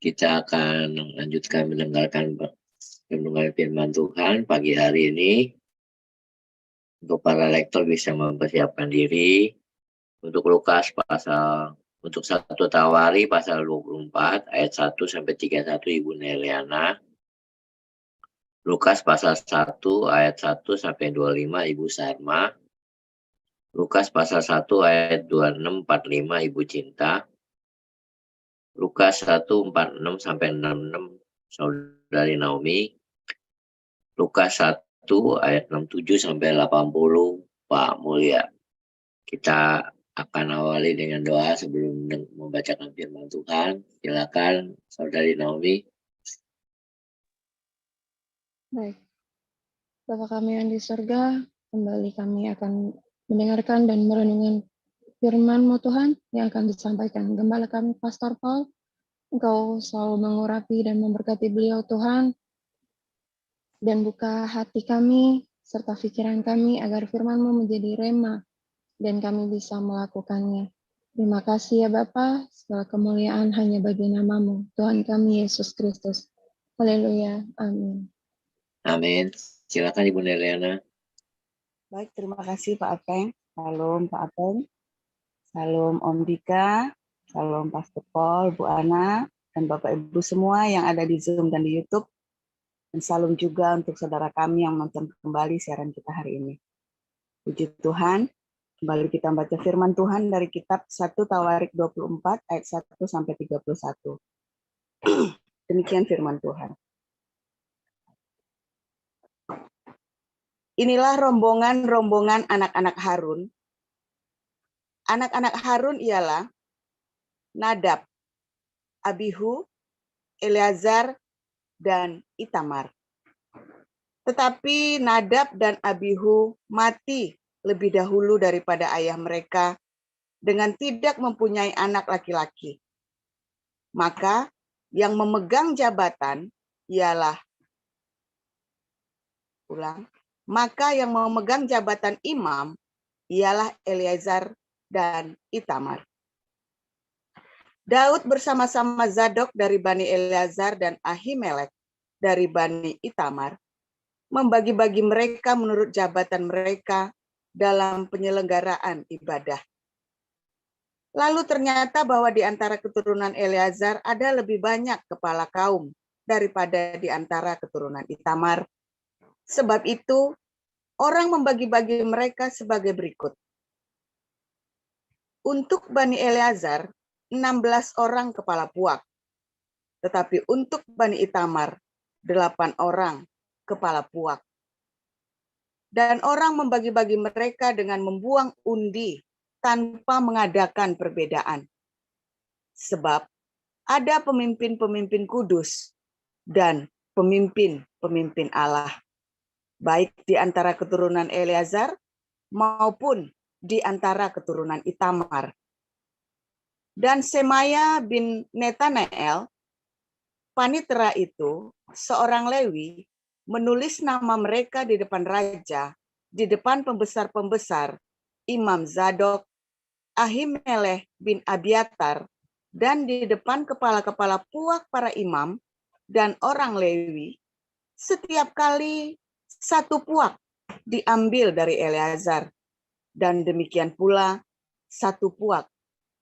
Kita akan melanjutkan mendengarkan renungan firman Tuhan pagi hari ini. Untuk para lektor bisa mempersiapkan diri. Untuk Lukas untuk 1 Tawari pasal 24 ayat 1 sampai 31 Ibu Neliana. Lukas pasal 1 ayat 1 sampai 25 Ibu Sarma. Lukas pasal 1 ayat 26-45 Ibu Cinta. Lukas 1:46 sampai 66 Saudari Naomi. Lukas 1 ayat 67 sampai 80 Pak Mulya. Kita akan awali dengan doa sebelum membacakan firman Tuhan. Silakan Saudari Naomi. Baik. Bapa kami yang di surga, kembali kami akan mendengarkan dan merenungkan firman-Mu Tuhan yang akan disampaikan Gembala kami Pastor Paul. Engkau selalu mengurapi dan memberkati beliau Tuhan, dan buka hati kami serta pikiran kami agar firman-Mu menjadi rema dan kami bisa melakukannya. Terima kasih ya Bapa, segala kemuliaan hanya bagi nama-Mu, Tuhan kami Yesus Kristus. Haleluya, amin. Amin. Silakan Ibu Neliana. Baik, terima kasih Pak Apeng. Salam Pak Apeng. Salam Om Dika. Salam Pastor Paul, Bu Ana, dan Bapak Ibu semua yang ada di Zoom dan di YouTube. Dan salam juga untuk saudara kami yang nonton kembali siaran kita hari ini. Puji Tuhan, kembali kita membaca firman Tuhan dari kitab 1 Tawarik 24 ayat 1 sampai 31. Demikian firman Tuhan. Inilah rombongan anak-anak Harun. Anak-anak Harun ialah Nadab, Abihu, Eleazar, dan Itamar. Tetapi Nadab dan Abihu mati lebih dahulu daripada ayah mereka dengan tidak mempunyai anak laki-laki. Maka yang memegang jabatan ialah imam ialah Eleazar dan Itamar. Daud bersama-sama Zadok dari Bani Eleazar dan Ahimelek dari Bani Itamar membagi-bagi mereka menurut jabatan mereka dalam penyelenggaraan ibadah. Lalu ternyata bahwa di antara keturunan Eleazar ada lebih banyak kepala kaum daripada di antara keturunan Itamar. Sebab itu, orang membagi-bagi mereka sebagai berikut. Untuk Bani Eleazar, 16 orang kepala puak. Tetapi untuk Bani Itamar, 8 orang kepala puak. Dan orang membagi-bagi mereka dengan membuang undi tanpa mengadakan perbedaan. Sebab ada pemimpin-pemimpin kudus dan pemimpin-pemimpin Allah, baik di antara keturunan Eleazar maupun di antara keturunan Itamar. Dan Semaya bin Netanael, panitera itu, seorang Lewi, menulis nama mereka di depan raja, di depan pembesar-pembesar, Imam Zadok, Ahimelech bin Abiatar, dan di depan kepala-kepala puak para imam dan orang Lewi, setiap kali satu puak diambil dari Eleazar, dan demikian pula satu puak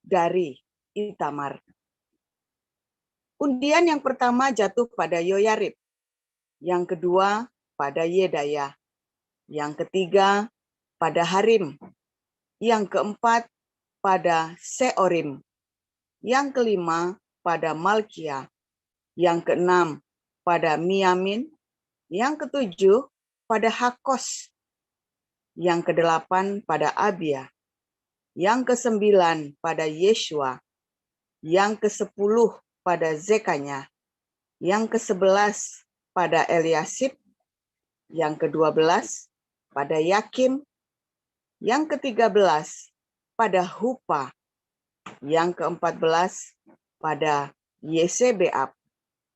dari Itamar. Undian yang pertama jatuh pada Yoyarib, yang kedua pada Yedaya, yang ketiga pada Harim, yang keempat pada Seorim, yang kelima pada Malkia, yang keenam pada Miamin, yang ketujuh pada Hakos, yang kedelapan pada Abia, yang kesembilan pada Yeshua, yang ke-10 pada Zekanya, yang ke-11 pada Eliasib, yang ke-12 pada Yakim, yang ke-13 pada Hupa, yang ke-14 pada Yesebeab,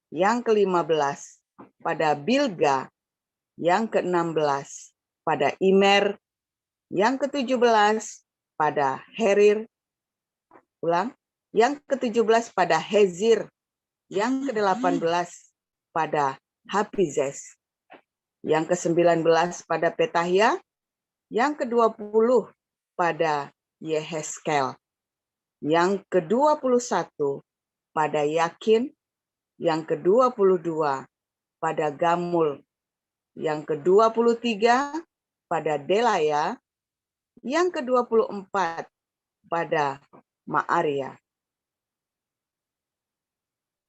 yang ke-15 pada Bilga, yang ke-16 pada Imer, yang ke-17 pada Herir, yang ke-17 pada Hezir, yang ke-18 pada Hapizes, yang ke-19 pada Petahia, yang ke-20 pada Yeheskel, yang ke-21 pada Yakin, yang ke-22 pada Gamul, yang ke-23 pada Delaya, yang ke-24 pada Maaria.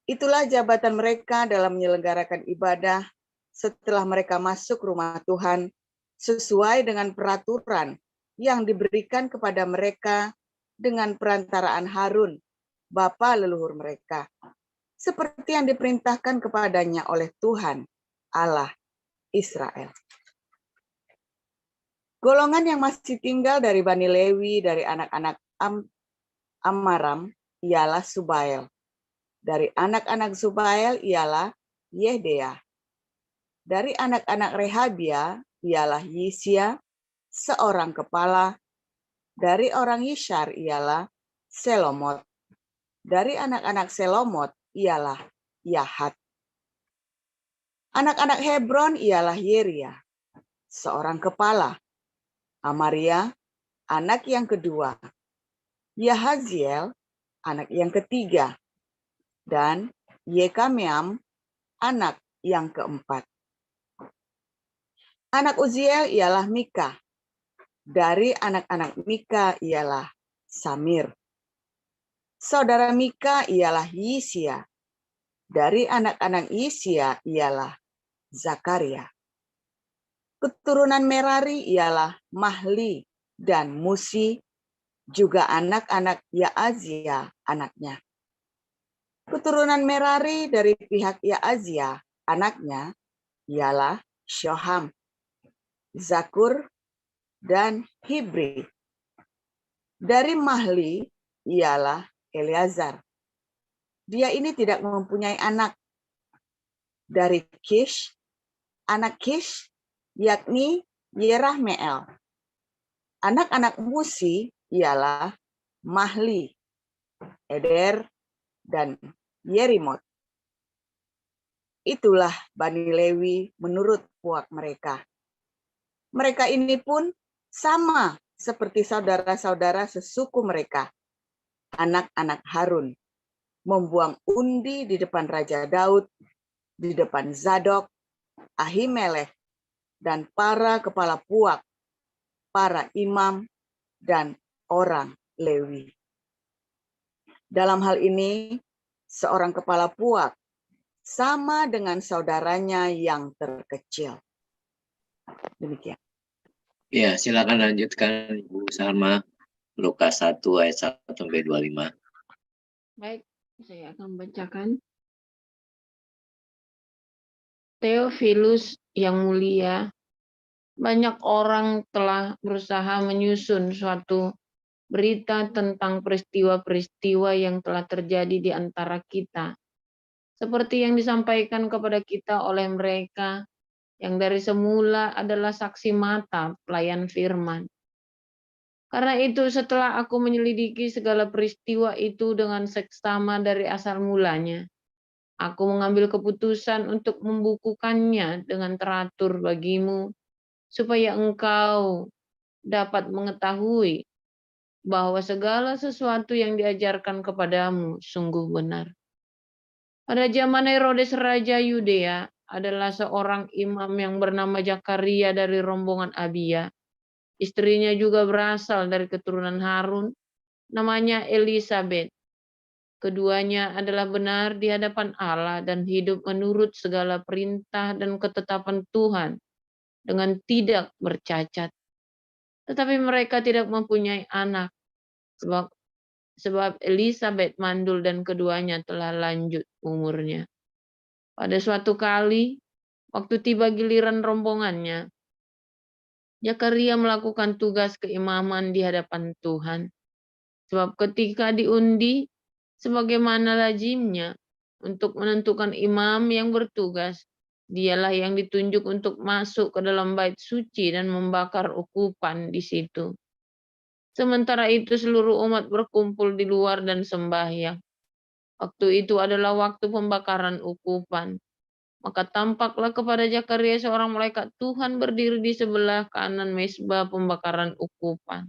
Itulah jabatan mereka dalam menyelenggarakan ibadah setelah mereka masuk rumah Tuhan sesuai dengan peraturan yang diberikan kepada mereka dengan perantaraan Harun, bapa leluhur mereka, seperti yang diperintahkan kepadanya oleh Tuhan, Allah Israel. Golongan yang masih tinggal dari Bani Lewi, dari anak-anak Amram, ialah Subael. Dari anak-anak Subael ialah Yehdea. Dari anak-anak Rehabia ialah Yisya, seorang kepala. Dari orang Yishar ialah Selomot. Dari anak-anak Selomot ialah Yahat. Anak-anak Hebron ialah Yeria, seorang kepala. Amaria, anak yang kedua. Yahaziel, anak yang ketiga. Dan Yekameam, anak yang keempat. Anak Uziel ialah Mika. Dari anak-anak Mika ialah Samir. Saudara Mika ialah Yisya. Dari anak-anak Yisya ialah Zakaria. Keturunan Merari ialah Mahli dan Musi, juga anak-anak Yaazia anaknya. Keturunan Merari dari pihak Yaazia anaknya ialah Shoham, Zakur, dan Hibri. Dari Mahli ialah Eleazar. Dia ini tidak mempunyai anak. Dari Kish, anak Kish, yakni Yerahmeel. Anak-anak Musi ialah Mahli, Eder, dan Yerimot. Itulah Bani Lewi menurut puak mereka. Mereka ini pun sama seperti saudara-saudara sesuku mereka, anak-anak Harun, membuang undi di depan Raja Daud, di depan Zadok, Ahimelech, dan para kepala puak, para imam, dan orang Lewi. Dalam hal ini, seorang kepala puak sama dengan saudaranya yang terkecil. Demikian. Ya, silakan lanjutkan Ibu Salma. Lukas 1 ayat 1 sampai 25. Baik, saya akan bacakan. Theophilus yang mulia, banyak orang telah berusaha menyusun suatu berita tentang peristiwa-peristiwa yang telah terjadi di antara kita, seperti yang disampaikan kepada kita oleh mereka yang dari semula adalah saksi mata pelayan firman. Karena itu setelah aku menyelidiki segala peristiwa itu dengan seksama dari asal mulanya, aku mengambil keputusan untuk membukukannya dengan teratur bagimu, supaya engkau dapat mengetahui bahwa segala sesuatu yang diajarkan kepadamu sungguh benar. Pada zaman Herodes Raja Yudea adalah seorang imam yang bernama Zakaria dari rombongan Abia. Istrinya juga berasal dari keturunan Harun, namanya Elisabet. Keduanya adalah benar di hadapan Allah dan hidup menurut segala perintah dan ketetapan Tuhan dengan tidak bercacat. Tetapi mereka tidak mempunyai anak, sebab Elisabet mandul dan keduanya telah lanjut umurnya. Pada suatu kali, waktu tiba giliran rombongannya, Zakaria melakukan tugas keimaman di hadapan Tuhan. Sebab ketika diundi, sebagaimana lazimnya, untuk menentukan imam yang bertugas, dialah yang ditunjuk untuk masuk ke dalam bait suci dan membakar ukupan di situ. Sementara itu seluruh umat berkumpul di luar dan sembahyang. Waktu itu adalah waktu pembakaran ukupan. Maka tampaklah kepada Zakaria seorang malaikat Tuhan berdiri di sebelah kanan mezbah pembakaran ukupan.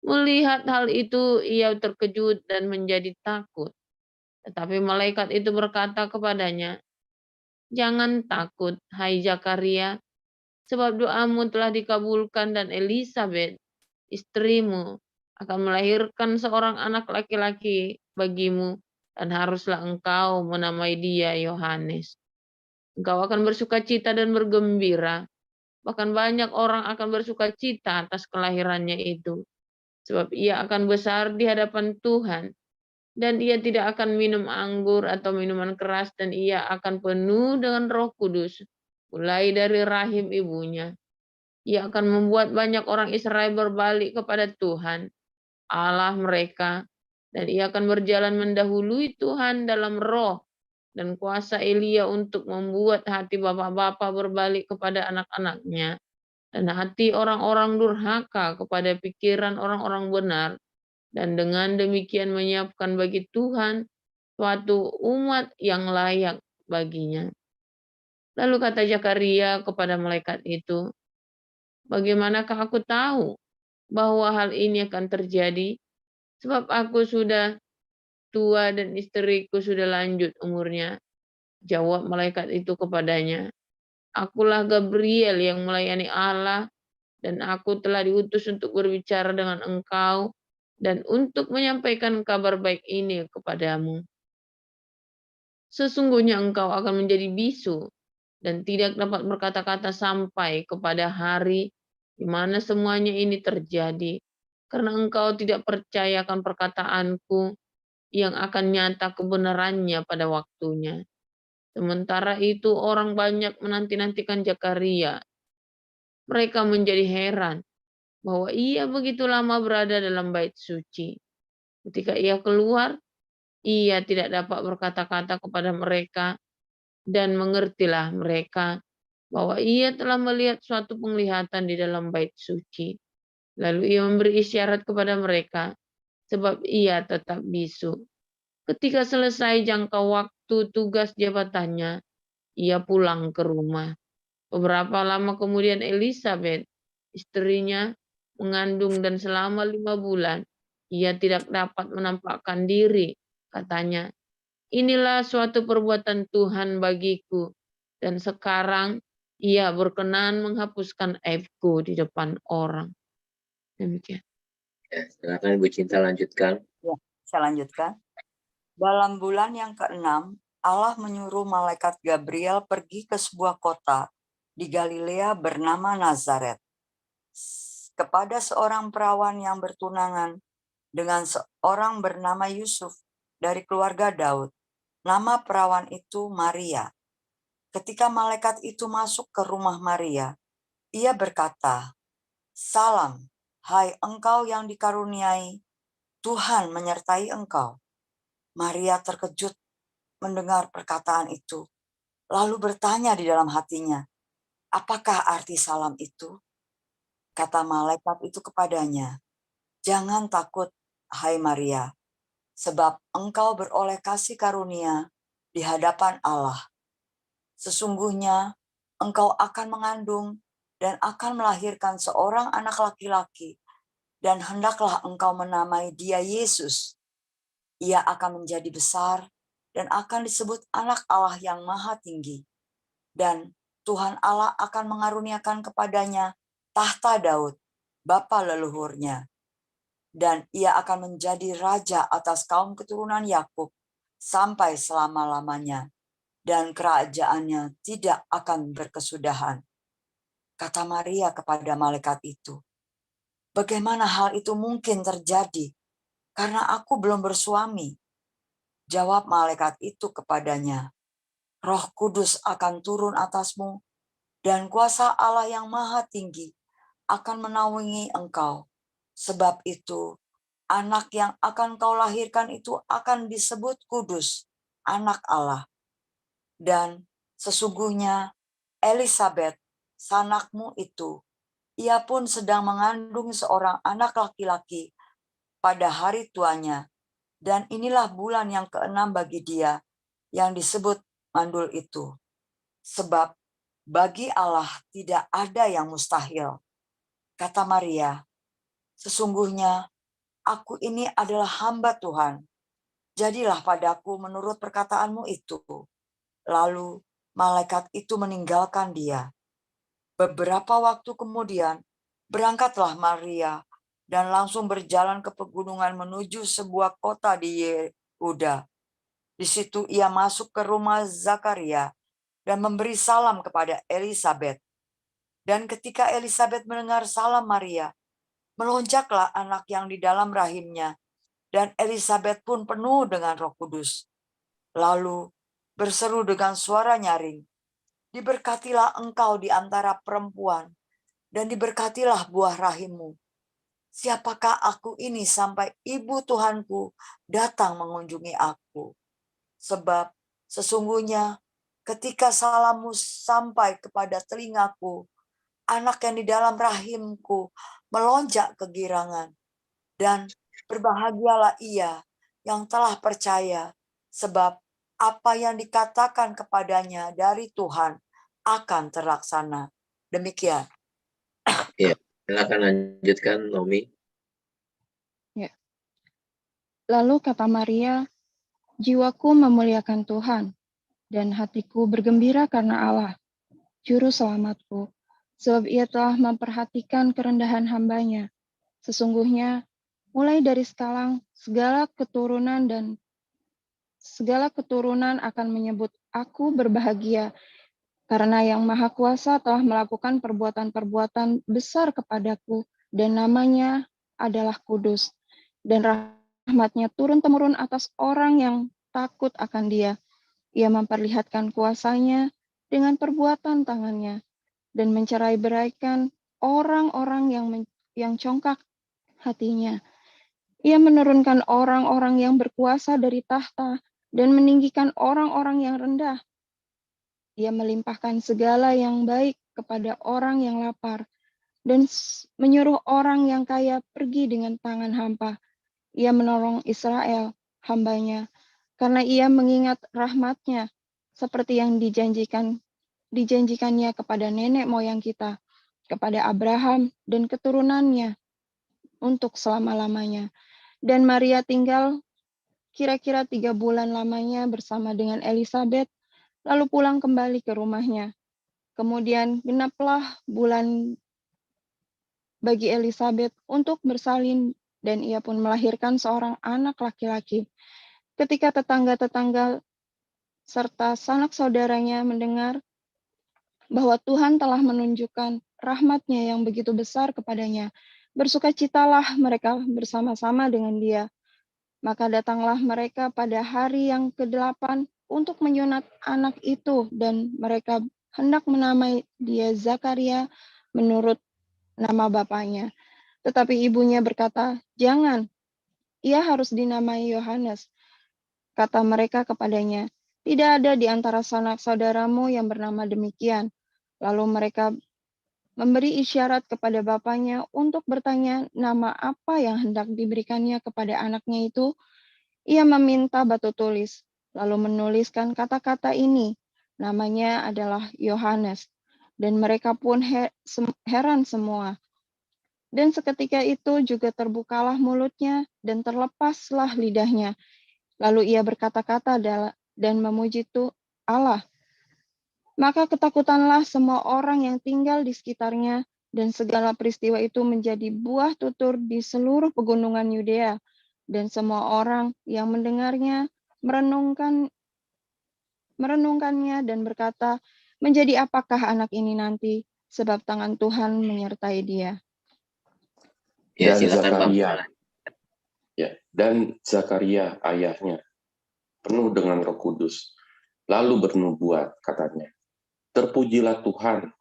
Melihat hal itu, ia terkejut dan menjadi takut. Tetapi malaikat itu berkata kepadanya, "Jangan takut, hai Zakaria, sebab doamu telah dikabulkan dan Elisabet, istrimu, akan melahirkan seorang anak laki-laki bagimu dan haruslah engkau menamai dia Yohanes. Engkau akan bersukacita dan bergembira, bahkan banyak orang akan bersukacita atas kelahirannya itu, sebab ia akan besar di hadapan Tuhan, dan ia tidak akan minum anggur atau minuman keras, dan ia akan penuh dengan Roh Kudus, mulai dari rahim ibunya. Ia akan membuat banyak orang Israel berbalik kepada Tuhan, Allah mereka, dan ia akan berjalan mendahului Tuhan dalam roh dan kuasa Elia untuk membuat hati bapak-bapak berbalik kepada anak-anaknya, dan hati orang-orang durhaka kepada pikiran orang-orang benar, dan dengan demikian menyiapkan bagi Tuhan suatu umat yang layak baginya." Lalu kata Zakaria kepada malaikat itu, "Bagaimanakah aku tahu bahwa hal ini akan terjadi? Sebab aku sudah tua dan istriku sudah lanjut umurnya." Jawab malaikat itu kepadanya, "Akulah Gabriel yang melayani Allah, dan aku telah diutus untuk berbicara dengan engkau dan untuk menyampaikan kabar baik ini kepadamu. Sesungguhnya engkau akan menjadi bisu dan tidak dapat berkata-kata sampai kepada hari di mana semuanya ini terjadi, karena engkau tidak percayakan perkataanku yang akan nyata kebenarannya pada waktunya." Sementara itu orang banyak menanti-nantikan Zakaria. Mereka menjadi heran bahwa ia begitu lama berada dalam bait suci. Ketika ia keluar, ia tidak dapat berkata-kata kepada mereka, dan mengertilah mereka bahwa ia telah melihat suatu penglihatan di dalam bait suci. Lalu ia memberi isyarat kepada mereka, sebab ia tetap bisu. Ketika selesai jangka waktu tugas jabatannya, ia pulang ke rumah. Beberapa lama kemudian Elisabet, istrinya, mengandung, dan selama 5 bulan ia tidak dapat menampakkan diri. Katanya, "Inilah suatu perbuatan Tuhan bagiku, dan sekarang ia berkenan menghapuskan aibku di depan orang." Demikian. Ya, silakan Ibu Cinta lanjutkan. Saya lanjutkan. Dalam bulan yang ke-6, Allah menyuruh malaikat Gabriel pergi ke sebuah kota di Galilea bernama Nazaret, kepada seorang perawan yang bertunangan dengan seorang bernama Yusuf dari keluarga Daud. Nama perawan itu Maria. Ketika malaikat itu masuk ke rumah Maria, ia berkata, "Salam, hai engkau yang dikaruniai, Tuhan menyertai engkau." Maria terkejut mendengar perkataan itu, lalu bertanya di dalam hatinya, "Apakah arti salam itu?" Kata malaikat itu kepadanya, "Jangan takut, hai Maria, sebab engkau beroleh kasih karunia di hadapan Allah. Sesungguhnya engkau akan mengandung dan akan melahirkan seorang anak laki-laki, dan hendaklah engkau menamai dia Yesus. Ia akan menjadi besar dan akan disebut Anak Allah yang Maha Tinggi. Dan Tuhan Allah akan mengaruniakan kepadanya tahta Daud, bapa leluhurnya. Dan ia akan menjadi raja atas kaum keturunan Yakub sampai selama-lamanya. Dan kerajaannya tidak akan berkesudahan." Kata Maria kepada malaikat itu, "Bagaimana hal itu mungkin terjadi? Karena aku belum bersuami." Jawab malaikat itu kepadanya, "Roh Kudus akan turun atasmu, dan kuasa Allah yang Maha Tinggi akan menaungi engkau. Sebab itu, anak yang akan kau lahirkan itu akan disebut kudus, Anak Allah. Dan sesungguhnya Elisabet, sanakmu itu, ia pun sedang mengandung seorang anak laki-laki pada hari tuanya, Dan inilah bulan yang ke-6 bagi dia yang disebut mandul itu. Sebab bagi Allah tidak ada yang mustahil. Kata Maria, sesungguhnya aku ini adalah hamba Tuhan. Jadilah padaku menurut perkataanmu itu. Lalu malaikat itu meninggalkan dia. Beberapa waktu kemudian, berangkatlah Maria dan langsung berjalan ke pegunungan menuju sebuah kota di Yehuda. Di situ ia masuk ke rumah Zakaria dan memberi salam kepada Elisabet. Dan ketika Elisabet mendengar salam Maria, melonjaklah anak yang di dalam rahimnya, dan Elisabet pun penuh dengan Roh Kudus. Lalu berseru dengan suara nyaring, diberkatilah engkau di antara perempuan, dan diberkatilah buah rahimmu. Siapakah aku ini sampai ibu Tuhanku datang mengunjungi aku? Sebab sesungguhnya ketika salammu sampai kepada telingaku, anak yang di dalam rahimku melonjak kegirangan. Dan berbahagialah ia yang telah percaya, sebab apa yang dikatakan kepadanya dari Tuhan akan terlaksana. Demikian. Ya, silakan lanjutkan, Nomi. Lalu kata Maria, jiwaku memuliakan Tuhan, dan hatiku bergembira karena Allah, Juru Selamatku, sebab ia telah memperhatikan kerendahan hambanya. Sesungguhnya, mulai dari sekarang, segala keturunan akan menyebut aku berbahagia, karena Yang Maha Kuasa telah melakukan perbuatan-perbuatan besar kepadaku, dan namanya adalah kudus. Dan rahmatnya turun-temurun atas orang yang takut akan Dia. Ia memperlihatkan kuasanya dengan perbuatan tangannya, dan mencerai-beraikan orang-orang yang congkak hatinya. Ia menurunkan orang-orang yang berkuasa dari tahta, dan meninggikan orang-orang yang rendah. Ia melimpahkan segala yang baik kepada orang yang lapar, dan menyuruh orang yang kaya pergi dengan tangan hampa. Ia menolong Israel, hambanya, karena ia mengingat rahmat-Nya, seperti yang dijanjikannya kepada nenek moyang kita, kepada Abraham dan keturunannya untuk selama-lamanya. Dan Maria tinggal kira-kira 3 bulan lamanya bersama dengan Elisabet, lalu pulang kembali ke rumahnya. Kemudian genaplah bulan bagi Elisabet untuk bersalin, dan ia pun melahirkan seorang anak laki-laki. Ketika tetangga-tetangga serta sanak saudaranya mendengar bahwa Tuhan telah menunjukkan rahmat-Nya yang begitu besar kepadanya, bersukacitalah mereka bersama-sama dengan dia. Maka datanglah mereka pada hari yang ke-8 untuk menyunat anak itu, dan mereka hendak menamai dia Zakaria menurut nama bapaknya. Tetapi ibunya berkata, "Jangan, ia harus dinamai Yohanes." Kata mereka kepadanya, "Tidak ada di antara sanak saudaramu yang bernama demikian." Lalu mereka memberi isyarat kepada bapaknya untuk bertanya nama apa yang hendak diberikannya kepada anaknya itu. Ia meminta batu tulis, lalu menuliskan kata-kata ini. Namanya adalah Yohanes. Dan mereka pun heran semua. Dan seketika itu juga terbukalah mulutnya dan terlepaslah lidahnya. Lalu ia berkata-kata dan memuji Allah. Maka ketakutanlah semua orang yang tinggal di sekitarnya, dan segala peristiwa itu menjadi buah tutur di seluruh pegunungan Yudea, dan semua orang yang mendengarnya merenungkannya dan berkata, menjadi apakah anak ini nanti, sebab tangan Tuhan menyertai dia. Ya, Dan silakan Pak. Zakaria, dan Zakaria ayahnya penuh dengan Roh Kudus, lalu bernubuat, katanya, terpujilah Tuhan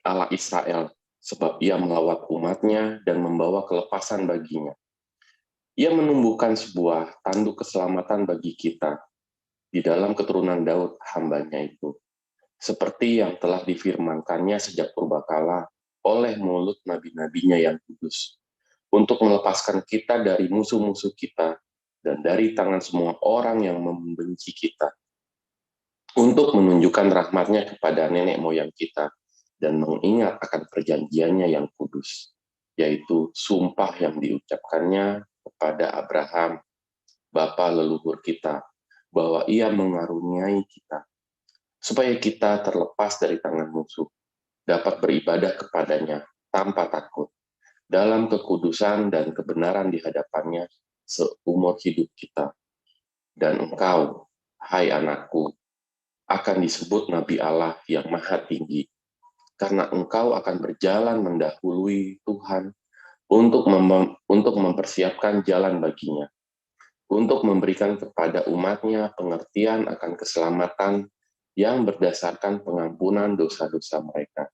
Allah Israel, sebab ia melawat umatnya dan membawa kelepasan baginya. Ia menumbuhkan sebuah tanduk keselamatan bagi kita di dalam keturunan Daud hambanya itu, seperti yang telah difirmankannya sejak purbakala oleh mulut nabi-nabinya yang kudus, untuk melepaskan kita dari musuh-musuh kita dan dari tangan semua orang yang membenci kita, untuk menunjukkan rahmat-Nya kepada nenek moyang kita, dan mengingat akan perjanjiannya yang kudus, yaitu sumpah yang diucapkannya kepada Abraham, bapa leluhur kita, bahwa Ia mengaruniai kita, supaya kita terlepas dari tangan musuh, dapat beribadah kepadanya tanpa takut, dalam kekudusan dan kebenaran di hadapannya seumur hidup kita. Dan engkau, hai anakku, akan disebut Nabi Allah yang Maha Tinggi, karena engkau akan berjalan mendahului Tuhan untuk mempersiapkan jalan baginya, untuk memberikan kepada umat-Nya pengertian akan keselamatan yang berdasarkan pengampunan dosa-dosa mereka,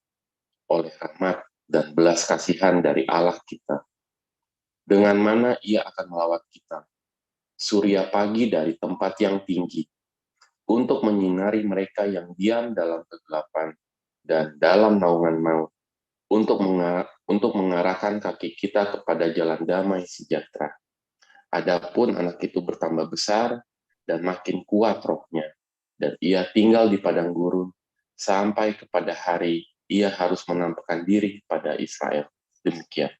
oleh rahmat dan belas kasihan dari Allah kita, dengan mana Ia akan melawat kita, surya pagi dari tempat yang tinggi, untuk menyinari mereka yang diam dalam kegelapan dan dalam naungan maut, untuk mengarahkan kaki kita kepada jalan damai sejahtera. Adapun anak itu bertambah besar dan makin kuat rohnya, dan ia tinggal di padang gurun sampai kepada hari ia harus menampakkan diri kepada Israel. Demikian.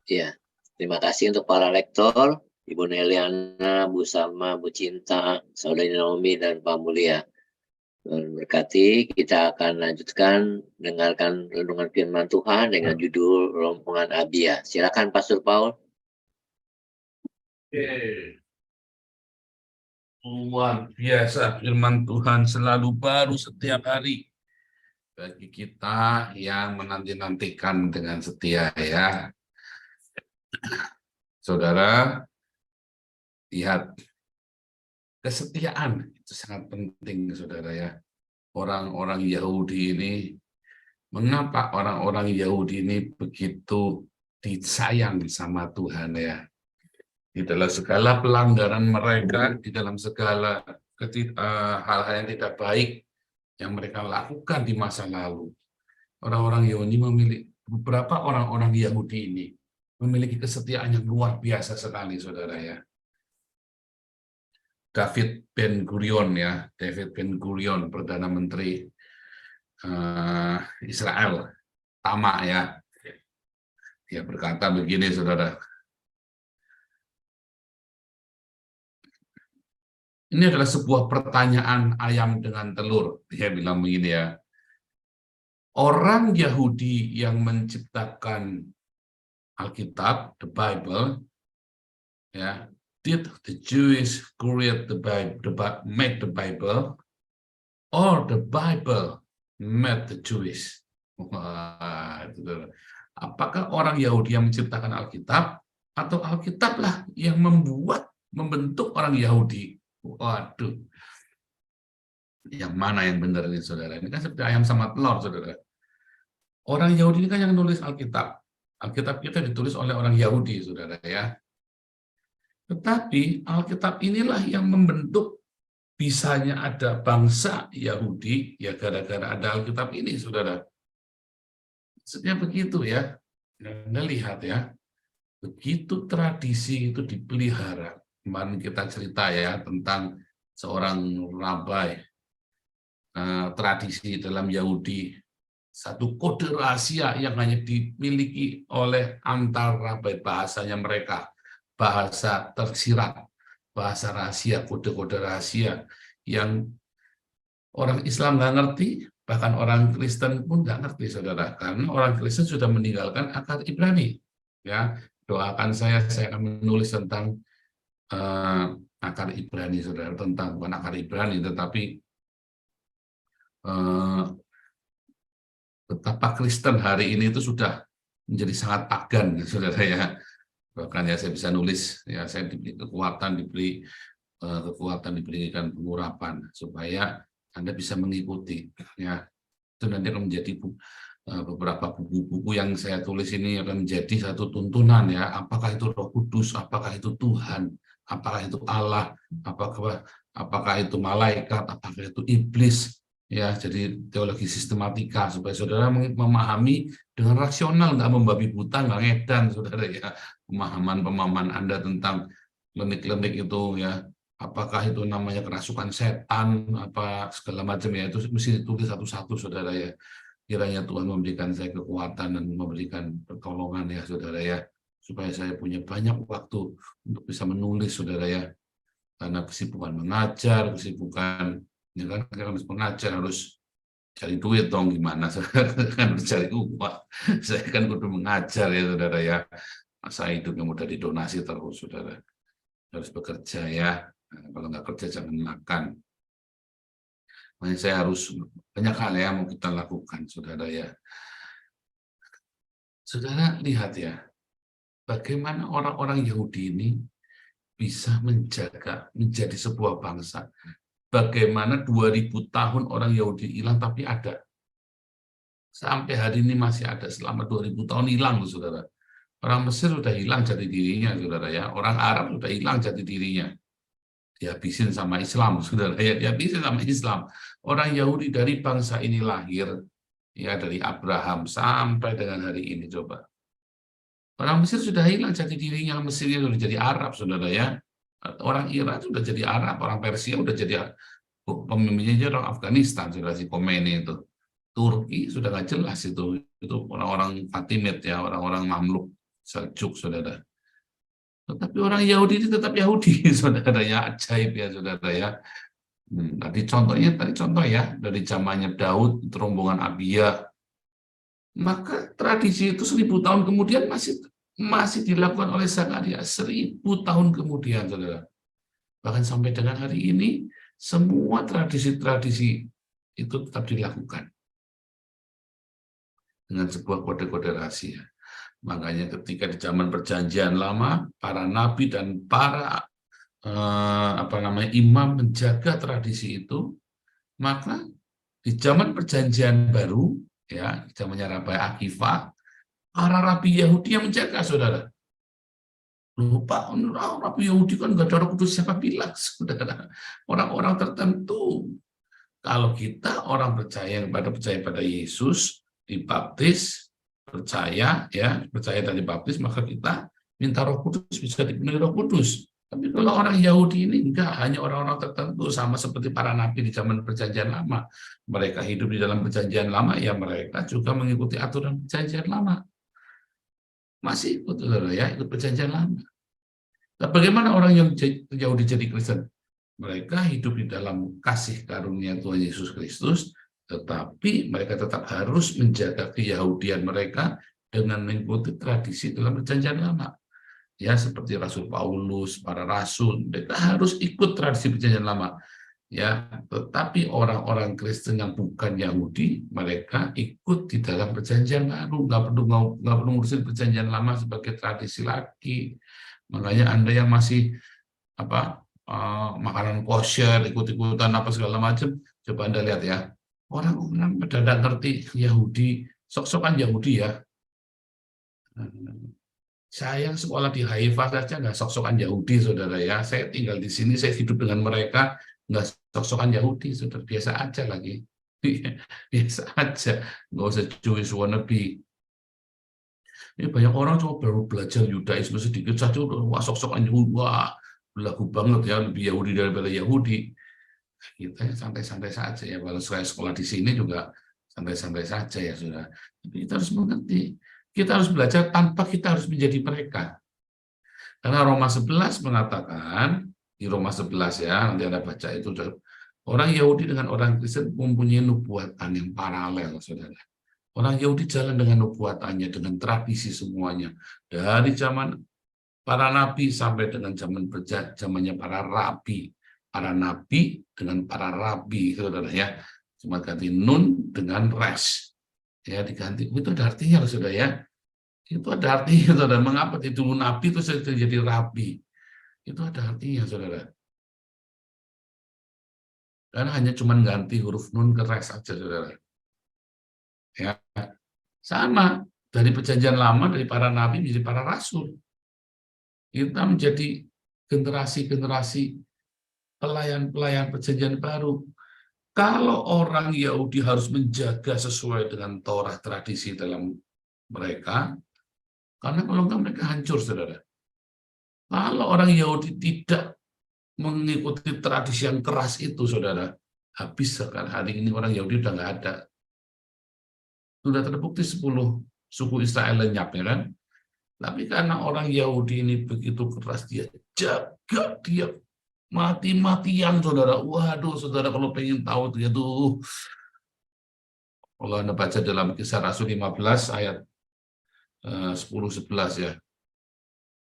Ya, terima kasih untuk para lektor, Ibu Neliana, Bu Salma, Bu Cinta, Saudari Naomi, dan Pak Mulia. Tuhan berkati, kita akan lanjutkan dengarkan renungan firman Tuhan dengan judul Rompongan Abia. Silakan Pastor Paul. Luar biasa, firman Tuhan selalu baru setiap hari bagi kita yang menanti-nantikan dengan setia, ya. Saudara, lihat, kesetiaan itu sangat penting, saudara, ya. Orang-orang Yahudi ini, mengapa orang-orang Yahudi ini begitu disayang sama Tuhan, ya? Di dalam segala pelanggaran mereka, di dalam segala hal-hal yang tidak baik yang mereka lakukan di masa lalu, orang-orang Yahudi beberapa orang-orang Yahudi ini memiliki kesetiaan yang luar biasa sekali, saudara, ya. David Ben Gurion, ya, David Ben Gurion, Perdana Menteri Israel, tamak, ya. Dia berkata begini, saudara. Ini adalah sebuah pertanyaan ayam dengan telur. Dia bilang begini, ya. Orang Yahudi yang menciptakan Alkitab, the Bible, ya, did the Jewish create the Bible, made the Bible, or the Bible made the Jewish? Apakah orang Yahudi yang menciptakan Alkitab, atau Alkitablah yang membentuk orang Yahudi? Waduh, yang mana yang benar ini, saudara? Ini kan seperti ayam sama telur, saudara. Orang Yahudi ini kan yang nulis Alkitab. Alkitab kita ditulis oleh orang Yahudi, saudara, ya. Tetapi Alkitab inilah yang membentuk bisanya ada bangsa Yahudi, ya gara-gara ada Alkitab ini, saudara. Maksudnya begitu, ya. Anda lihat, ya. Begitu tradisi itu dipelihara. Kemarin kita cerita, ya, tentang seorang rabai, tradisi dalam Yahudi, satu kode rahasia yang hanya dimiliki oleh antar rabai, bahasanya mereka, bahasa tersirat, bahasa rahasia, kode-kode rahasia yang orang Islam nggak ngerti, bahkan orang Kristen pun nggak ngerti, saudara, karena orang Kristen sudah meninggalkan akar Ibrani, ya. Doakan saya akan menulis tentang akar Ibrani, saudara, tentang bukan akar Ibrani, tetapi betapa Kristen hari ini itu sudah menjadi sangat pagan, saudara, ya. Bahkan, ya, saya bisa nulis, ya, saya diberi kekuatan, diberikan pengurapan supaya Anda bisa mengikuti, ya. Itu nanti akan menjadi beberapa buku-buku yang saya tulis ini akan menjadi satu tuntunan, ya. Apakah itu Roh Kudus, apakah itu Tuhan, apakah itu Allah, apakah itu malaikat, apakah itu iblis, ya. Jadi teologi sistematika supaya saudara memahami dengan rasional, nggak membabi buta, nggak ngedan, saudara, ya. Pemahaman Anda tentang klinik-klinik itu ya, apakah itu namanya kerasukan setan, apa segala macam ya, itu mesti ditulis satu-satu, saudara ya. Kiranya Tuhan memberikan saya kekuatan dan memberikan pertolongan ya, saudara ya, supaya saya punya banyak waktu untuk bisa menulis, saudara ya. Karena kesibukan mengajar, kesibukan, ya kan, harus mengajar, harus cari duit dong, gimana, kan harus cari uang. Saya kan kudu mengajar ya, saudara ya. Masa hidupnya mudah didonasi terus, saudara. Harus bekerja ya. Nah, kalau nggak kerja jangan makan. Makanya saya harus banyak hal yang mau kita lakukan, saudara ya. Saudara lihat ya, bagaimana orang-orang Yahudi ini bisa menjadi sebuah bangsa. Bagaimana 2000 tahun orang Yahudi hilang tapi ada. Sampai hari ini masih ada, selama 2000 tahun hilang, saudara. Orang Mesir sudah hilang jati dirinya, saudara ya. Orang Arab sudah hilang jati dirinya. Dihabisin sama Islam, saudara ya. Dihabisin sama Islam. Orang Yahudi dari bangsa ini lahir, ya, dari Abraham sampai dengan hari ini, coba. Orang Mesir sudah hilang jati dirinya, Mesirnya sudah jadi Arab, saudara ya. Orang Iran sudah jadi Arab, orang Persia sudah jadi pemimpinnya orang Afghanistan, sudah si Khomeini itu. Turki sudah nggak jelas itu orang-orang Fatimid ya, orang-orang Mamluk, Seljuk, saudara. Tetapi orang Yahudi itu tetap Yahudi, saudara ya, ajaib ya, saudara ya. Tadi contoh ya, dari zamannya Daud, rombongan Abia. Maka tradisi itu 1000 tahun kemudian masih dilakukan oleh Zakaria, 1000 tahun kemudian, saudara. Bahkan sampai dengan hari ini, semua tradisi-tradisi itu tetap dilakukan dengan sebuah kode-kode rahasia. Makanya ketika di zaman Perjanjian Lama, para nabi dan para imam menjaga tradisi itu, maka di zaman Perjanjian Baru, ya, zamannya Rabi Akiva, para rabi Yahudi yang menjaga, saudara. Lupa, rabi Yahudi kan nggak ada Roh Kudus, siapa bilang, saudara? Orang-orang tertentu. Kalau kita orang percaya pada Yesus, dibaptis, percaya dan dibaptis, maka kita minta Roh Kudus, bisa dipenuhi Roh Kudus. Tapi kalau orang Yahudi ini enggak, hanya orang-orang tertentu, sama seperti para nabi di zaman Perjanjian Lama. Mereka hidup di dalam Perjanjian Lama, ya mereka juga mengikuti aturan Perjanjian Lama. Masih ikut, saudara ya, ikut Perjanjian Lama. Nah, bagaimana orang yang Yahudi jadi Kristen? Mereka hidup di dalam kasih karunia Tuhan Yesus Kristus, tetapi mereka tetap harus menjaga keyahudian mereka dengan mengikuti tradisi dalam Perjanjian Lama. Ya, seperti Rasul Paulus, para rasul, mereka harus ikut tradisi Perjanjian Lama. Ya, tetapi orang-orang Kristen yang bukan Yahudi, mereka ikut di dalam Perjanjian Baru, nggak perlu ngurusin Perjanjian Lama sebagai tradisi lagi. Makanya Anda yang masih makanan kosher, ikut-ikutan apa segala macam, coba Anda lihat ya, orang-orang pada tidak ngerti Yahudi, sok-sokan Yahudi ya. Saya sekolah di Haifa saja nggak sok-sokan Yahudi, saudara ya. Saya tinggal di sini, saya hidup dengan mereka, nggak sok-sokan Yahudi, saudara. Biasa aja lagi. Biasa aja, nggak usah Jewish wannabe. Ini banyak orang cuma baru belajar Yudaisme sedikit saja, wah sok-sokan Yahudi, wah belagu banget ya, lebih Yahudi daripada Yahudi. Kita santai-santai saja ya, kalau saya sekolah di sini juga santai-santai saja ya, saudara. Tapi kita harus mengerti. Kita harus belajar tanpa kita harus menjadi mereka. Karena Roma 11 mengatakan, di Roma 11 ya, nanti Anda baca itu, orang Yahudi dengan orang Kristen mempunyai nubuatan yang paralel, saudara. Orang Yahudi jalan dengan nubuatannya, dengan tradisi semuanya. Dari zaman para nabi sampai dengan zamannya para rabi. Para nabi dengan para rabi, saudara ya. Cuma ganti nun dengan res. Ya, diganti. Itu ada artinya, saudara ya. Itu ada artinya, saudara. Mengapa itu nabi itu jadi rabi? Itu ada artinya, saudara. Karena hanya cuma ganti huruf nun ke res saja, saudara. Ya, sama dari Perjanjian Lama, dari para nabi menjadi para rasul. Kita menjadi generasi-generasi pelayan-pelayan Perjanjian Baru. Kalau orang Yahudi harus menjaga sesuai dengan Torah tradisi dalam mereka, karena kalau enggak mereka hancur, saudara. Kalau orang Yahudi tidak mengikuti tradisi yang keras itu, saudara, habis sekarang hari ini orang Yahudi udah nggak ada. Sudah terbukti 10 suku Israel lenyap, ya kan? Tapi karena orang Yahudi ini begitu keras, dia jaga, dia mati-matian, saudara. Waduh, saudara, kalau pengen tahu dia tuh, kalau Anda baca dalam Kisah Rasul 15 ayat 10-11 ya,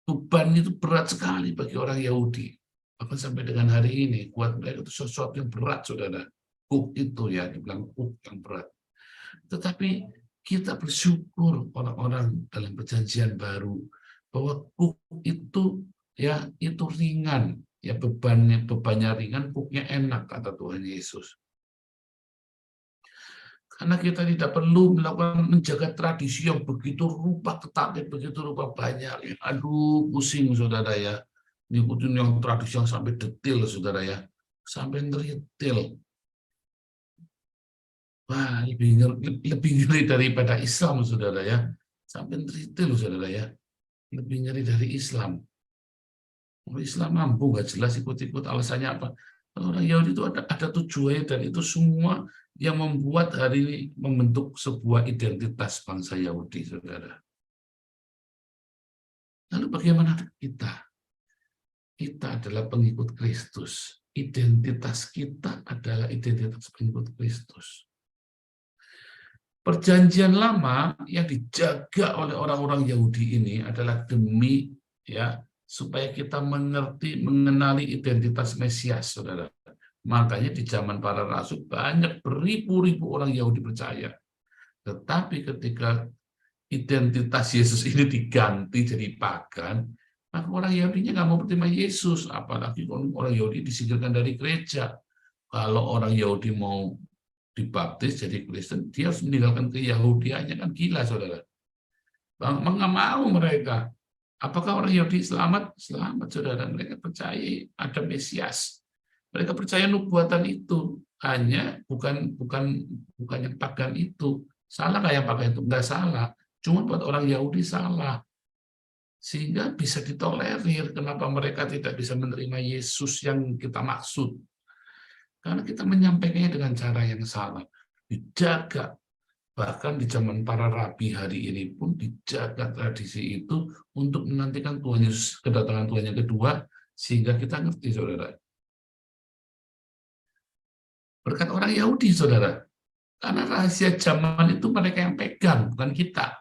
beban itu berat sekali bagi orang Yahudi. Bahkan sampai dengan hari ini, buat mereka itu sesuatu yang berat, saudara. Kuk itu ya, dibilang kuk yang berat. Tetapi kita bersyukur orang-orang dalam perjanjian baru, bahwa kuk itu ya itu ringan, ya bebannya ringan, kuknya enak, kata Tuhan Yesus. Karena kita tidak perlu menjaga tradisi yang begitu rupa ketat, begitu rupa banyak. Aduh, pusing, saudara ya. Ngikutin yang tradisi yang sampai detail, saudara ya. Sampai detail. Wah, lebih ngeri daripada Islam, saudara ya. Sampai detail, saudara ya. Lebih ngeri dari Islam. Islam mampu, nggak jelas ikut-ikut, alasannya apa. Orang Yahudi itu ada tujuannya, dan itu semua yang membuat hari ini membentuk sebuah identitas bangsa Yahudi, saudara. Lalu bagaimana kita? Kita adalah pengikut Kristus. Identitas kita adalah identitas pengikut Kristus. Perjanjian lama yang dijaga oleh orang-orang Yahudi ini adalah demi ya supaya kita mengenali identitas Mesias, saudara. Makanya di zaman para rasul banyak beribu-ribu orang Yahudi percaya. Tetapi ketika identitas Yesus ini diganti jadi pagan, maka orang Yahudinya nggak mau terima Yesus. Apalagi orang Yahudi disingkirkan dari gereja. Kalau orang Yahudi mau dibaptis jadi Kristen, dia harus meninggalkan keyahudiannya, kan gila, saudara. Nggak mau mereka. Apakah orang Yahudi selamat? Selamat, saudara. Mereka percaya ada Mesias. Mereka percaya nubuatan itu, hanya bukan yang pagan itu. Salah nggak yang pagan itu? Nggak salah. Cuma buat orang Yahudi salah. Sehingga bisa ditolerir. Kenapa mereka tidak bisa menerima Yesus yang kita maksud? Karena kita menyampaikannya dengan cara yang salah. Dijaga. Bahkan di zaman para rabi hari ini pun dijaga tradisi itu untuk menantikan Tuhan Yesus, kedatangan Tuhan yang kedua, sehingga kita ngerti, saudara. Berkat orang Yahudi, saudara. Karena rahasia zaman itu mereka yang pegang, bukan kita.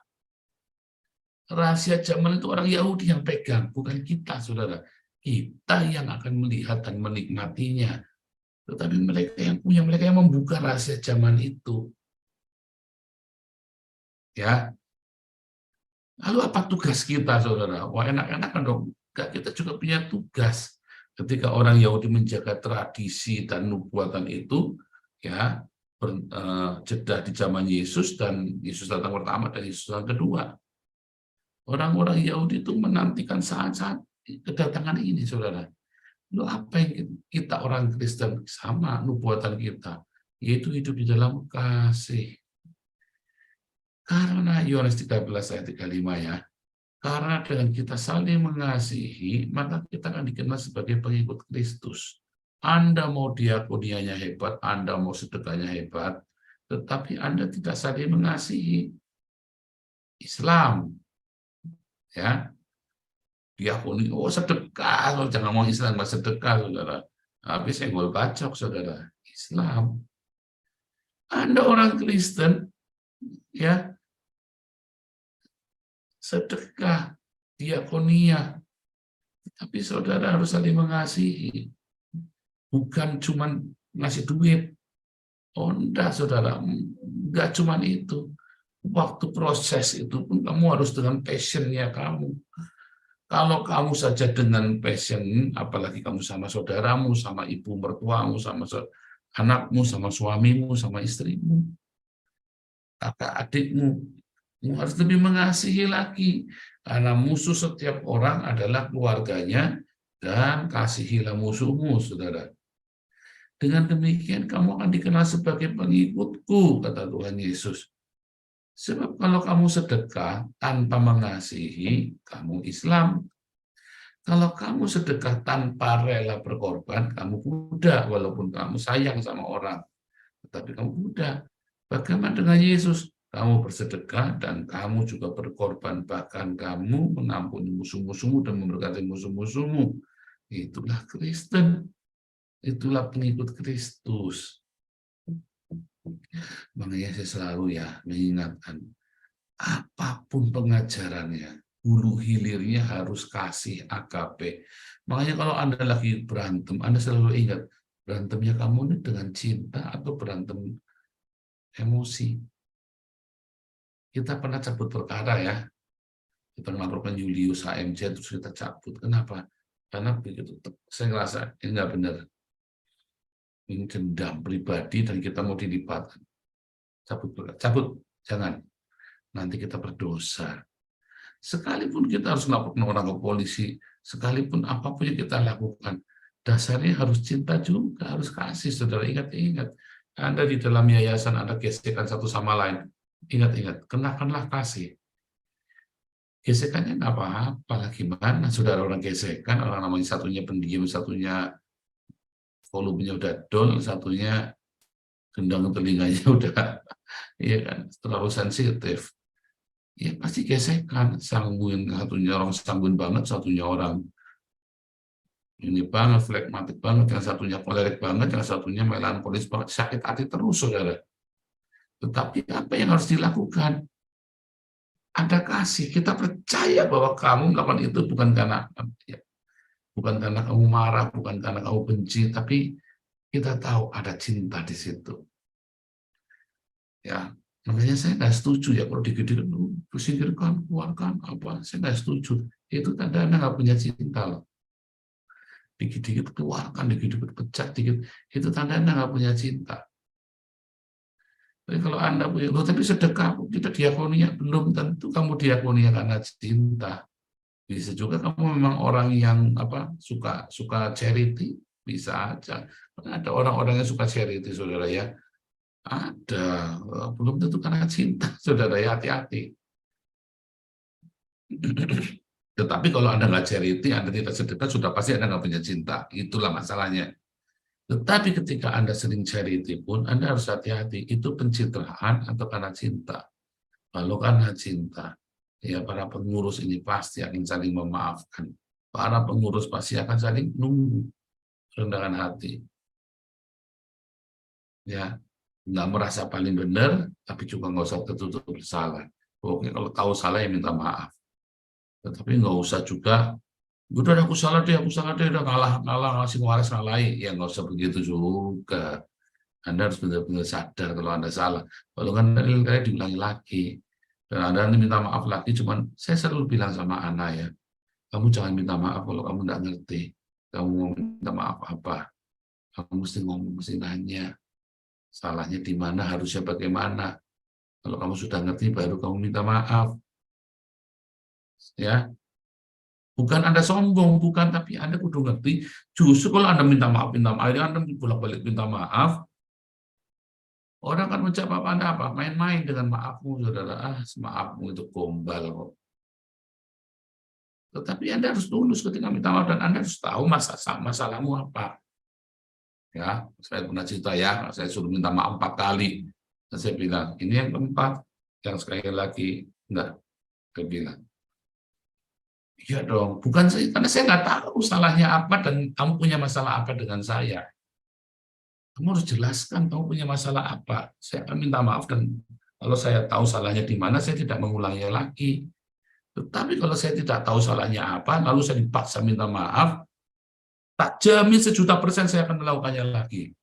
Rahasia zaman itu orang Yahudi yang pegang, bukan kita, saudara. Kita yang akan melihat dan menikmatinya. Tetapi mereka yang punya, mereka yang membuka rahasia zaman itu. Ya. Lalu apa tugas kita, saudara? Wah, enak-enak kan dong. Kita juga punya tugas. Ketika orang Yahudi menjaga tradisi dan nubuatan itu, ya, jeda di zaman Yesus, dan Yesus datang pertama dan Yesus datang kedua. Orang-orang Yahudi itu menantikan saat-saat kedatangan ini, saudara. Lalu apa yang kita orang Kristen sama nubuatan kita, yaitu hidup di dalam kasih. Karena Yohanes 13 ayat 35 ya, karena dengan kita saling mengasihi, maka kita akan dikenal sebagai pengikut Kristus. Anda mau diakonianya hebat, Anda mau sedekahnya hebat, tetapi Anda tidak saling mengasihi. Islam, ya, diakoni, oh sedekah, oh, jangan mau Islam, nggak sedekah, saudara. Habis senggol bacok, saudara. Islam. Anda orang Kristen, ya, sedekah, diakonia, tapi saudara harus saling mengasihi, bukan cuma ngasih duit. Oh enggak, saudara, enggak cuma itu. Waktu proses itu pun kamu harus dengan passionnya kamu. Kalau kamu saja dengan passion, apalagi kamu sama saudaramu, sama ibu mertuamu, sama anakmu, sama suamimu, sama istrimu, kakak adikmu, harus lebih mengasihi lagi. Karena musuh setiap orang adalah keluarganya, dan kasihilah musuhmu, saudara. Dengan demikian kamu akan dikenal sebagai pengikutku, kata Tuhan Yesus. Sebab kalau kamu sedekah tanpa mengasihi, kamu Islam. Kalau kamu sedekah tanpa rela berkorban, kamu kuda, walaupun kamu sayang sama orang. Tetapi kamu kuda. Bagaimana dengan Yesus? Kamu bersedekah dan kamu juga berkorban. Bahkan kamu mengampuni musuh-musuhmu dan memberkati musuh-musuhmu. Itulah Kristen. Itulah pengikut Kristus. Makanya saya selalu mengingatkan, apapun pengajarannya, hulu hilirnya harus kasih AKP. Makanya kalau Anda lagi berantem, Anda selalu ingat, berantemnya kamu ini dengan cinta atau berantem emosi. Kita pernah cabut perkara ya. Kita melaporkan Julius HMJ, terus kita cabut. Kenapa? Karena begitu, saya ngerasa ini nggak benar. Ini dendam pribadi dan kita mau dilibatkan. Cabut, jangan. Nanti kita berdosa. Sekalipun kita harus melaporkan orang ke polisi, sekalipun apapun yang kita lakukan, dasarnya harus cinta juga, harus kasih. Saudara ingat-ingat, Anda di dalam yayasan Anda gesekan satu sama lain, ingat-ingat, kenakanlah kasih. Gesekannya nggak apa-apa, gimana saudara orang gesekan, orang namanya satunya pendiam, satunya volumenya udah dol, satunya gendang telinganya udah, ya kan, terlalu sensitif. Ya pasti gesekan, sangguin, satunya orang sangguin banget, satunya orang ini banget, flekmatik banget, yang satunya kolerik banget, yang satunya melankolis banget, sakit hati terus saudara. Tetapi apa yang harus dilakukan? Ada kasih, kita percaya bahwa kamu melakukan itu bukan karena kamu marah, bukan karena kamu benci, tapi kita tahu ada cinta di situ. Ya, makanya saya nggak setuju ya kalau dikit-dikit singkirkan, keluarkan apa, saya nggak setuju. Itu tanda Anda nggak punya cinta loh. Dikit-dikit keluarkan, dikit-dikit pecat, dikit, itu tanda Anda nggak punya cinta. Tapi kalau Anda punya, tapi sedekah, kita diakoninya, belum tentu kamu diakoninya karena cinta. Bisa juga kamu memang orang yang suka charity, bisa aja. Ada orang-orang yang suka charity, saudara ya. Ada, belum tentu karena cinta, saudara ya, hati-hati. Tetapi kalau Anda nggak charity, Anda tidak sedekah, sudah pasti Anda nggak punya cinta. Itulah masalahnya. Tetapi ketika Anda sering charity pun, Anda harus hati-hati. Itu pencitraan atau karena cinta. Kalau karena cinta, ya para pengurus ini pasti akan saling memaafkan. Para pengurus pasti akan saling nunggu rendahkan hati. Ya, nggak merasa paling benar, tapi juga nggak usah tertutup bersalah. Oke, kalau tahu salah ya minta maaf. Tetapi nggak usah juga, udah aku salah deh, udah ngalah ngasih waras ngalahi. Ya nggak usah begitu juga. Anda harus benar-benar sadar kalau Anda salah. Kalau kan kayak diulangi lagi. Dan Anda minta maaf lagi, cuman saya selalu bilang sama Ana ya, kamu jangan minta maaf kalau kamu nggak ngerti. Kamu mau minta maaf apa? Kamu mesti ngomong, mesti nanya. Salahnya di mana, harusnya bagaimana. Kalau kamu sudah ngerti, baru kamu minta maaf. Ya, bukan Anda sombong, bukan, tapi Anda kudu ngerti. Justru kalau Anda minta maaf, Anda bolak-balik minta maaf, orang kan menjawab Anda apa? Main-main dengan maafmu, saudara. Maafmu itu gombal kok. Tetapi Anda harus tulus ketika minta maaf, dan Anda harus tahu masalahmu apa. Ya, saya pernah cerita ya, saya suruh minta maaf 4 kali. Dan saya bilang, ini yang keempat, yang sekali lagi, enggak. Saya bilang, iya dong, bukan saya, karena saya nggak tahu salahnya apa dan kamu punya masalah apa dengan saya. Kamu harus jelaskan kamu punya masalah apa. Saya akan minta maaf, dan kalau saya tahu salahnya di mana, saya tidak mengulanginya lagi. Tetapi kalau saya tidak tahu salahnya apa, lalu saya dipaksa minta maaf, tak jamin 1.000.000% saya akan melakukannya lagi.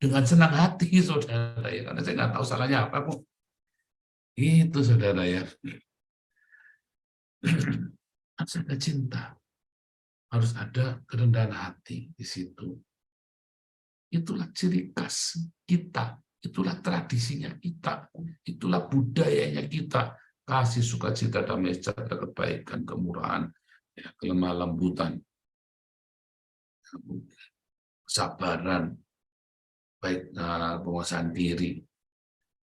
Dengan senang hati, saudara ya, karena saya nggak tahu salahnya apa kok. Itu saudara ya. Harus ada cinta, harus ada kerendahan hati di situ. Itulah ciri khas kita, itulah tradisinya kita, itulah budayanya kita. Kasih, sukacita, damai sejahtera, kebaikan, kemurahan, ya, kelemah lembutan, kesabaran, baik penguasaan diri.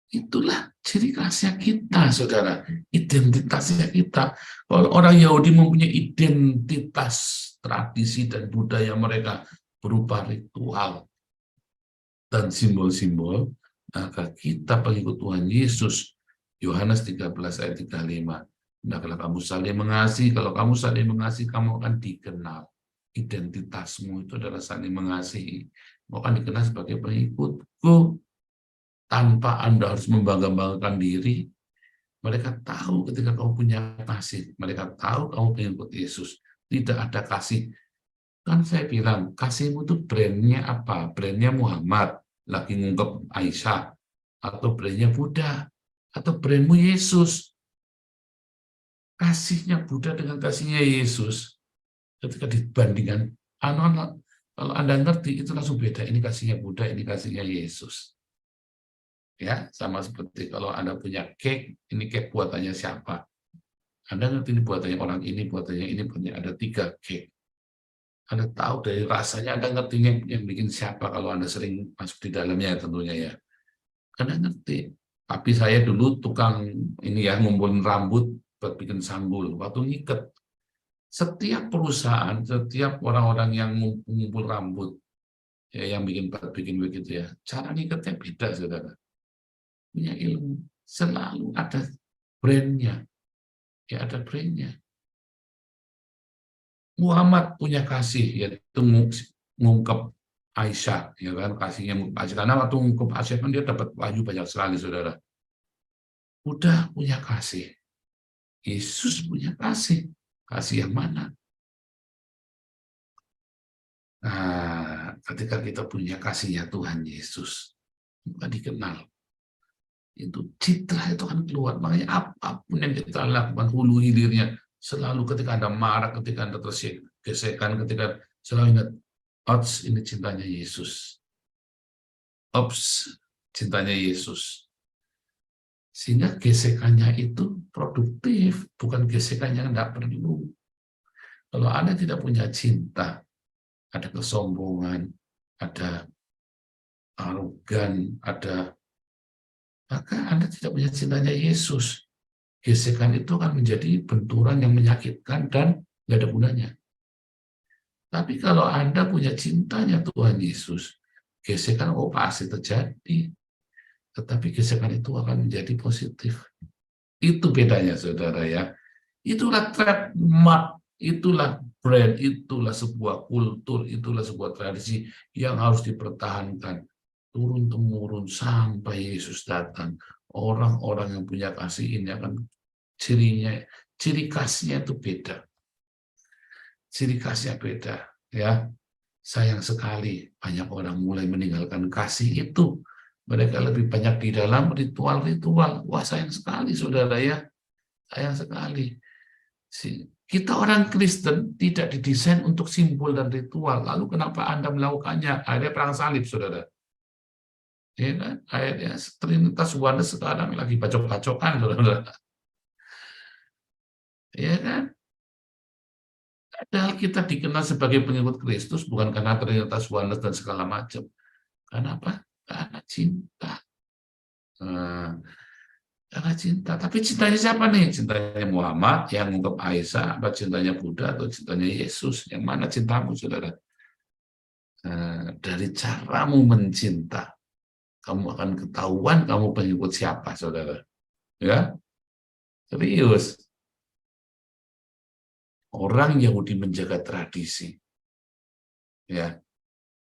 Itulah ciri khasnya kita, saudara. Identitasnya kita. Kalau orang Yahudi mempunyai identitas, tradisi, dan budaya mereka berupa ritual dan simbol-simbol, maka kita pengikut Tuhan Yesus, Yohanes 13 ayat 35. Nah, kalau kamu saling mengasihi, kalau kamu saling mengasihi, kamu akan dikenal. Identitasmu itu adalah saling mengasihi. Kamu akan dikenal sebagai pengikutku. Tanpa Anda harus membangga-banggakan diri, mereka tahu ketika kamu punya kasih, mereka tahu kamu pengikut Yesus. Tidak ada kasih. Kan saya bilang, kasihmu itu brandnya apa? Brandnya Muhammad, lagi ngungkep Aisyah, atau brandnya Buddha, atau brandmu Yesus. Kasihnya Buddha dengan kasihnya Yesus, ketika dibandingkan, kalau Anda ngerti, itu langsung beda. Ini kasihnya Buddha, ini kasihnya Yesus. Ya, sama seperti kalau Anda punya cake, ini cake buatannya siapa? Anda ngerti ini buatannya orang ini, buatannya ada 3 cake. Anda tahu dari rasanya, Anda ngerti yang bikin siapa kalau Anda sering masuk di dalamnya tentunya ya. Anda ngerti. Tapi saya dulu tukang ini ya, ngumpulin rambut buat bikin sanggul. Waktu ngikat, setiap perusahaan, setiap orang-orang yang ngumpul rambut, ya, yang bikin begitu ya, cara ngikatnya beda, saudara. Punya ilmu, selalu ada brandnya, ya ada brandnya. Muhammad punya kasih, yaitu ngungkep Aisyah, ya kan, kasihnya Aisyah. Karena waktu ngungkep Aisyah kan dia dapat wahyu banyak sekali, saudara. Buddha punya kasih, Yesus punya kasih, kasih yang mana? Nah, ketika kita punya kasihnya Tuhan Yesus, bukan dikenal. Itu citra itu akan keluar. Makanya apapun yang kita lakukan, hulu hilirnya, selalu ketika Anda marah, ketika Anda tergesekan, ketika selalu ingat, ops, ini cintanya Yesus. Ops, cintanya Yesus. Sehingga gesekannya itu produktif, bukan gesekan yang tidak perlu. Kalau Anda tidak punya cinta, ada kesombongan, ada arogan, maka Anda tidak punya cintanya Yesus. Gesekan itu akan menjadi benturan yang menyakitkan dan tidak ada gunanya. Tapi kalau Anda punya cintanya Tuhan Yesus, gesekan pasti terjadi. Tetapi gesekan itu akan menjadi positif. Itu bedanya, saudara ya. Itulah trademark, itulah brand, itulah sebuah kultur, itulah sebuah tradisi yang harus dipertahankan. Turun-temurun sampai Yesus datang. Orang-orang yang punya kasih ini akan ciri khasnya itu beda. Ciri khasnya beda. Ya, sayang sekali banyak orang mulai meninggalkan kasih itu. Mereka lebih banyak di dalam ritual-ritual. Wah, sayang sekali, saudara ya. Sayang sekali. Kita orang Kristen tidak didesain untuk simbol dan ritual. Lalu kenapa Anda melakukannya? Akhirnya perang salib, saudara. Ya kan? Akhirnya Trinitas Oneness sekarang lagi bacok-bacokan, saudara. Ya kan? Padahal kita dikenal sebagai pengikut Kristus bukan karena Trinitas Oneness dan segala macam. Kenapa? Karena cinta. Karena cinta. Tapi cintanya siapa nih? Cintanya Muhammad yang ngungkep Aisyah, apa cintanya Buddha atau cintanya Yesus? Yang mana cintamu, saudara? Dari caramu mencinta, kamu akan ketahuan kamu pengikut siapa, saudara. Ya, serius. Orang Yahudi menjaga tradisi. Ya,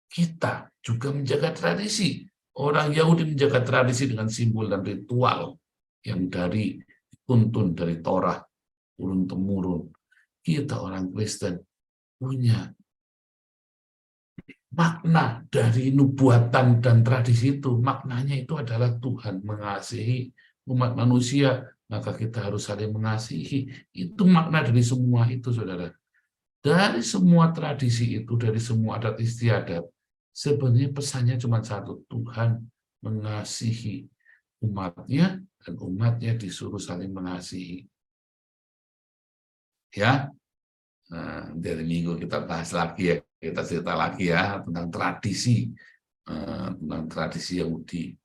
kita juga menjaga tradisi. Orang Yahudi menjaga tradisi dengan simbol dan ritual yang dituntun dari Torah turun-temurun. Kita orang Kristen punya makna dari nubuatan dan tradisi itu. Maknanya itu adalah Tuhan mengasihi umat manusia, maka kita harus saling mengasihi. Itu makna dari semua itu, saudara. Dari semua tradisi itu, dari semua adat istiadat, sebenarnya pesannya cuma satu, Tuhan mengasihi umatnya, dan umatnya disuruh saling mengasihi. Ya, nah, dari minggu kita bahas lagi ya, kita cerita lagi ya tentang tradisi Yahudi.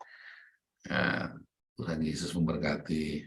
Tuhan Yesus memberkati.